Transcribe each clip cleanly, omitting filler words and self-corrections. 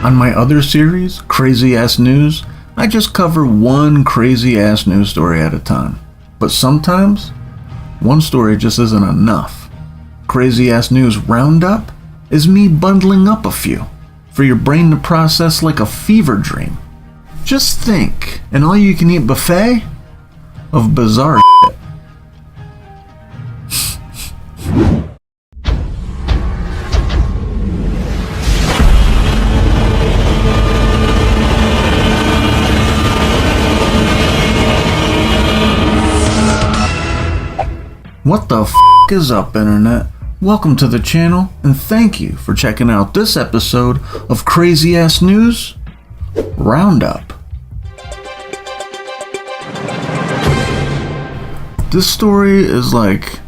On my other series, Crazy Ass News, I just cover one crazy ass news story at a time. But sometimes, one story just isn't enough. Crazy Ass News Roundup is me bundling up a few for your brain to process like a fever dream. Just think, an all-you-can-eat buffet of bizarre shit. What the f*** is up, internet? Welcome to the channel, and thank you for checking out this episode of Crazy Ass News Roundup. This story is like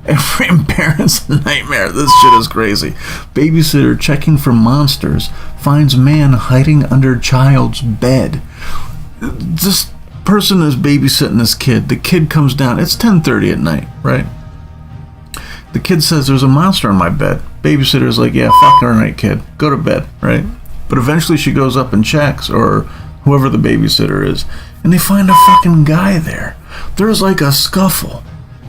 every parent's nightmare. This shit is crazy. Babysitter checking for monsters finds man hiding under child's bed. This person is babysitting this kid. The kid comes down. It's 10:30 at night, right? The kid says, "There's a monster in my bed." Babysitter's like, "Yeah, fuck all right, kid. Go to bed," right? But eventually she goes up and checks, or whoever the babysitter is, and they find a fucking guy there. There's like a scuffle.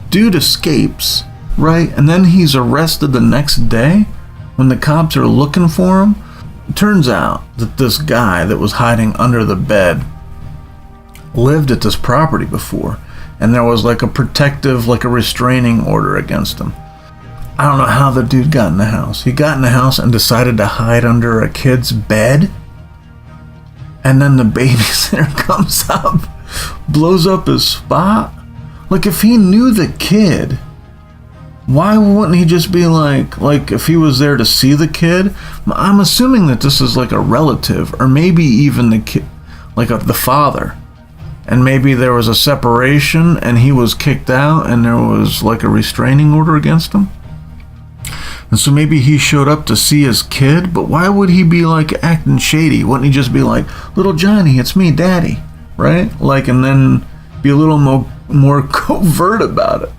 Dude escapes, right? And then he's arrested the next day when the cops are looking for him. It turns out that this guy that was hiding under the bed lived at this property before, and there was like a protective, like a restraining order against him. I don't know how the dude got in the house. He got in the house and decided to hide under a kid's bed, and then the babysitter comes up, blows up his spot. Like, if he knew the kid, why wouldn't he just be like if he was there to see the kid? I'm assuming that this is like a relative, or maybe even the kid, like the father. And maybe there was a separation and he was kicked out and there was like a restraining order against him. And so maybe he showed up to see his kid, but why would he be like acting shady? Wouldn't he just be like, "Little Johnny, it's me, Daddy," right? Like, and then be a little more covert about it.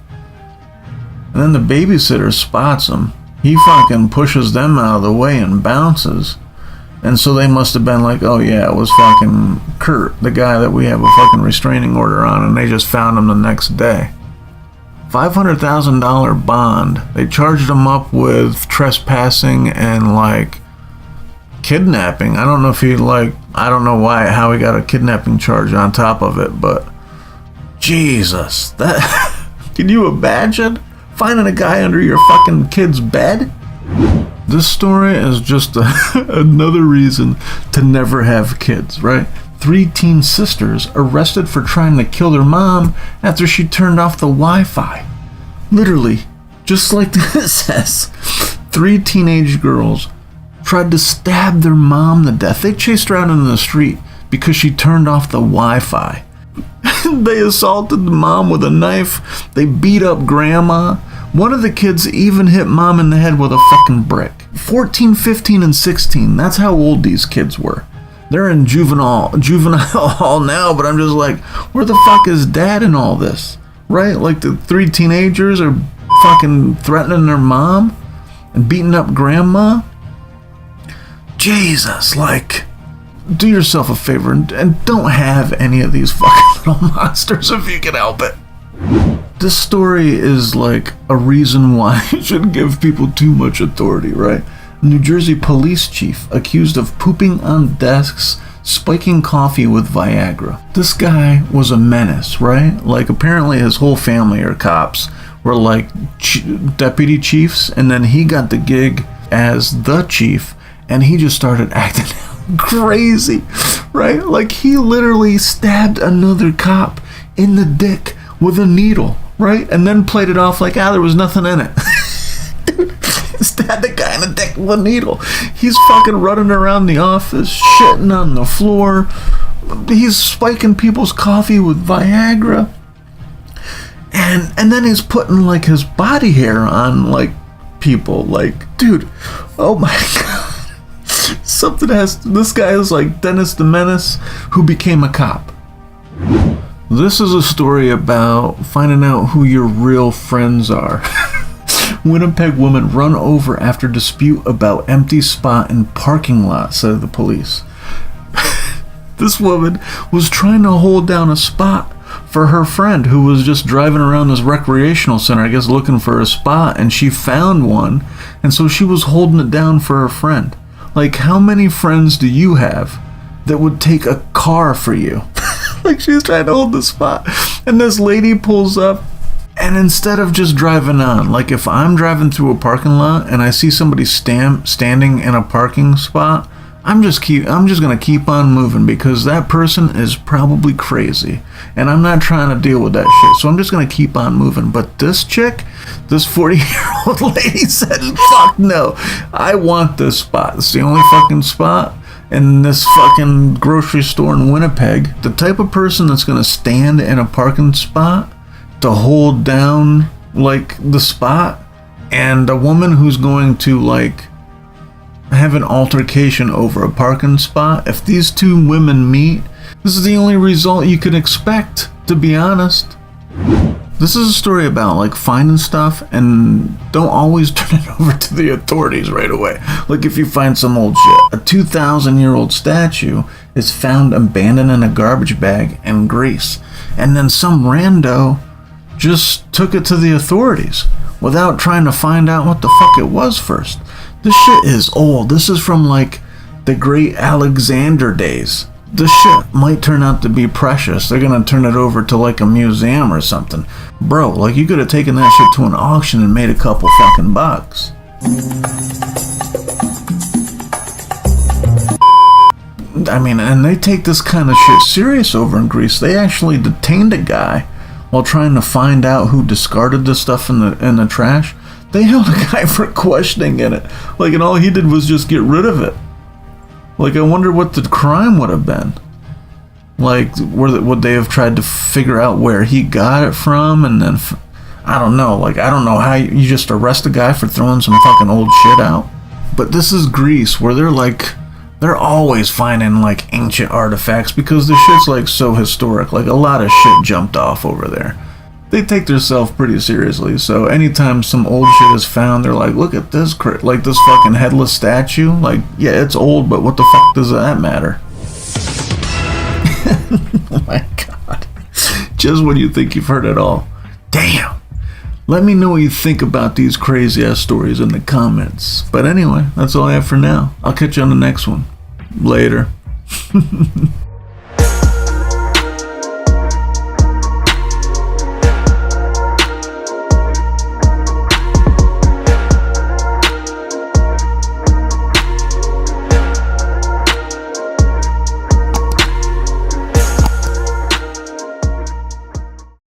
And then the babysitter spots him. He fucking pushes them out of the way and bounces. And so they must have been like, "Oh yeah, it was fucking Kurt, the guy that we have a fucking restraining order on," and they just found him the next day. $500,000 bond. They charged him up with trespassing and like kidnapping. I don't know if he I don't know how he got a kidnapping charge on top of it, but Jesus, that can you imagine finding a guy under your fucking kid's bed? This story is just another reason to never have kids, right? 3 teen sisters arrested for trying to kill their mom after she turned off the Wi-Fi. Literally, just like this says, 3 teenage girls tried to stab their mom to death. They chased her out into the street because she turned off the Wi-Fi. They assaulted the mom with a knife. They beat up grandma. One of the kids even hit mom in the head with a fucking brick. 14, 15, and 16. That's how old these kids were. They're in juvenile hall now, but I'm just like, where the fuck is dad in all this? Right? Like, the 3 teenagers are fucking threatening their mom and beating up grandma. Jesus, like, do yourself a favor and don't have any of these fucking little monsters if you can help it. This story is like a reason why you shouldn't give people too much authority, right? New Jersey police chief accused of pooping on desks, spiking coffee with Viagra. This guy was a menace, right? Like, apparently his whole family are cops, were like deputy chiefs, and then he got the gig as the chief, and he just started acting crazy, right? Like, he literally stabbed another cop in the dick with a needle, right? And then played it off like, there was nothing in it. Dude, stabbed the guy in the dick with a needle. He's fucking running around the office, shitting on the floor. He's spiking people's coffee with Viagra. And then he's putting like his body hair on like people. Like, dude, oh my god. This guy is like Dennis the Menace who became a cop. This is a story about finding out who your real friends are. Winnipeg woman run over after dispute about empty spot in parking lot, said the police. This woman was trying to hold down a spot for her friend who was just driving around this recreational center, I guess looking for a spot, and she found one, and so she was holding it down for her friend. Like, how many friends do you have that would take a car for you? Like, she's trying to hold the spot, and this lady pulls up, and instead of just driving on, like if I'm driving through a parking lot and I see somebody standing in a parking spot, I'm just gonna keep on moving, because that person is probably crazy and I'm not trying to deal with that shit. So I'm just gonna keep on moving. But this chick, this 40-year-old lady said, fuck no, I want this spot. It's the only fucking spot in this fucking grocery store in Winnipeg. The type of person that's gonna stand in a parking spot to hold down like the spot, and a woman who's going to like have an altercation over a parking spot. If these two women meet, this is the only result you can expect, to be honest. This is a story about like finding stuff, and don't always turn it over to the authorities right away. Like if you find some old shit, a 2,000-year-old statue is found abandoned in a garbage bag in Greece, and then some rando just took it to the authorities without trying to find out what the fuck it was first. This shit is old. This is from like the great Alexander days. This shit might turn out to be precious. They're gonna turn it over to like a museum or something. Bro, like you could have taken that shit to an auction and made a couple fucking bucks. I mean, and they take this kind of shit serious over in Greece. They actually detained a guy while trying to find out who discarded the stuff in the trash. They held a guy for questioning in it. Like, and all he did was just get rid of it. Like, I wonder what the crime would have been. Like, would they have tried to figure out where he got it from? And then, I don't know. Like, I don't know how you just arrest a guy for throwing some fucking old shit out. But this is Greece, where they're always finding, like, ancient artifacts, because the shit's, like, so historic. Like, a lot of shit jumped off over there. They take themselves pretty seriously, so anytime some old shit is found, they're like, look at this, like this fucking headless statue. Like, yeah, it's old, but what the fuck does that matter? Oh my god. Just when you think you've heard it all. Damn. Let me know what you think about these crazy ass stories in the comments. But anyway, that's all I have for now. I'll catch you on the next one. Later.